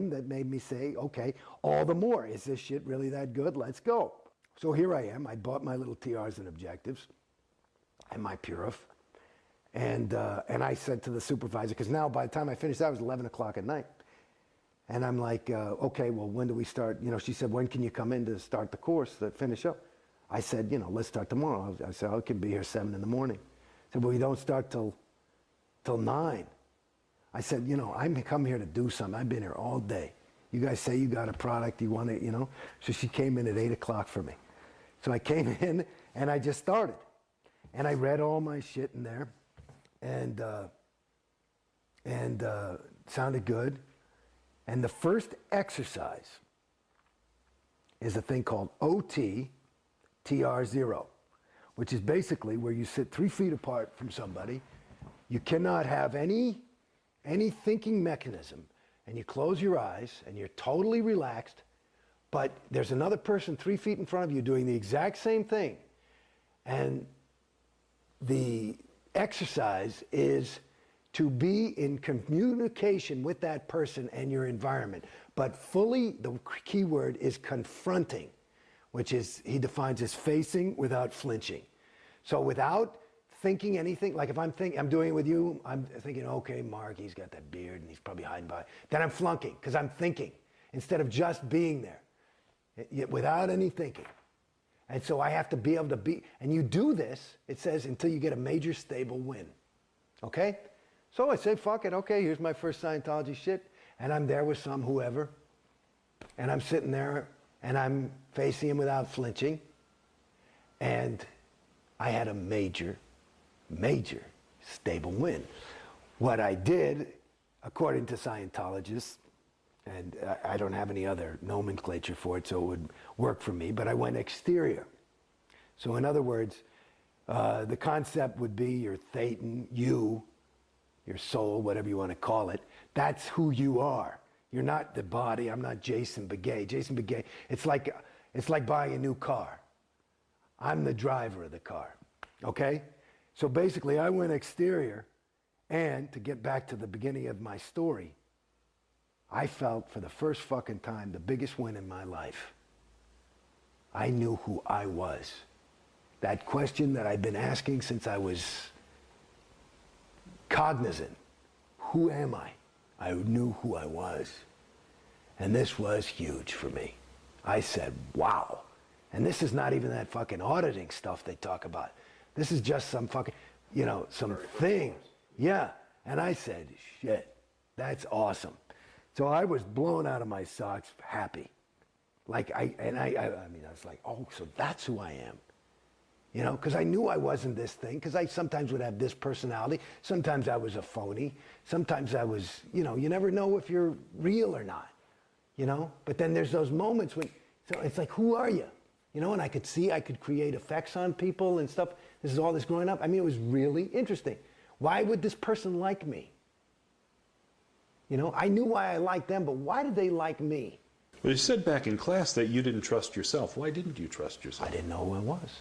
that made me say, okay, all the more. Is this shit really that good? Let's go. So here I am. I bought my little TRs and objectives and my Purif. And I said to the supervisor, because now by the time I finished that, it was 11 o'clock at night. And I'm like, okay, well, when do we start? You know, she said, when can you come in to start the course, to finish up? I said, you know, let's start tomorrow. I said, I can be here 7 in the morning. I said, well, we don't start till 9. I said, you know, I'm come here to do something. I've been here all day. You guys say you got a product, you want it, you know? So she came in at 8 o'clock for me. So I came in and I just started. And I read all my shit in there. And sounded good. And the first exercise is a thing called OT-TR0, which is basically where you sit 3 feet apart from somebody. You cannot have any thinking mechanism, and you close your eyes and you're totally relaxed, but there's another person 3 feet in front of you doing the exact same thing. And the exercise is to be in communication with that person and your environment. But fully, the key word is confronting, which is, he defines as facing without flinching. So without thinking anything, like if I'm doing it with you, I'm thinking, okay, Mark, he's got that beard and he's probably hiding by. Then I'm flunking, because I'm thinking, instead of just being there, without any thinking. And so I have to be able to be, and you do this, it says, until you get a major stable win. Okay? So I say, fuck it, okay, here's my first Scientology shit, and I'm there with some whoever, and I'm sitting there, and I'm facing him without flinching, and I had a major stable win. What I did, according to Scientologists, and I don't have any other nomenclature for it, so it would work for me, but I went exterior. So in other words, the concept would be your thetan, you, your soul, whatever you want to call it. That's who you are. You're not the body. I'm not Jason Beghe. Jason Beghe, it's like buying a new car. I'm the driver of the car, okay? So basically, I went exterior, and to get back to the beginning of my story, I felt for the first fucking time the biggest win in my life. I knew who I was. That question that I've been asking since I was cognizant. Who am I? I knew who I was. And this was huge for me. I said, wow. And this is not even that fucking auditing stuff they talk about. This is just some fucking, you know, some thing. Yeah. And I said, shit, that's awesome. So I was blown out of my socks, happy. Like, I was like, oh, so that's who I am. You know, because I knew I wasn't this thing, because I sometimes would have this personality. Sometimes I was a phony. Sometimes I was, you know, you never know if you're real or not, you know? But then there's those moments when, so it's like, who are you? You know, and I could see, I could create effects on people and stuff. This is all this growing up. I mean, it was really interesting. Why would this person like me? You know, I knew why I liked them, but why did they like me? Well, you said back in class that you didn't trust yourself. Why didn't you trust yourself? I didn't know who I was.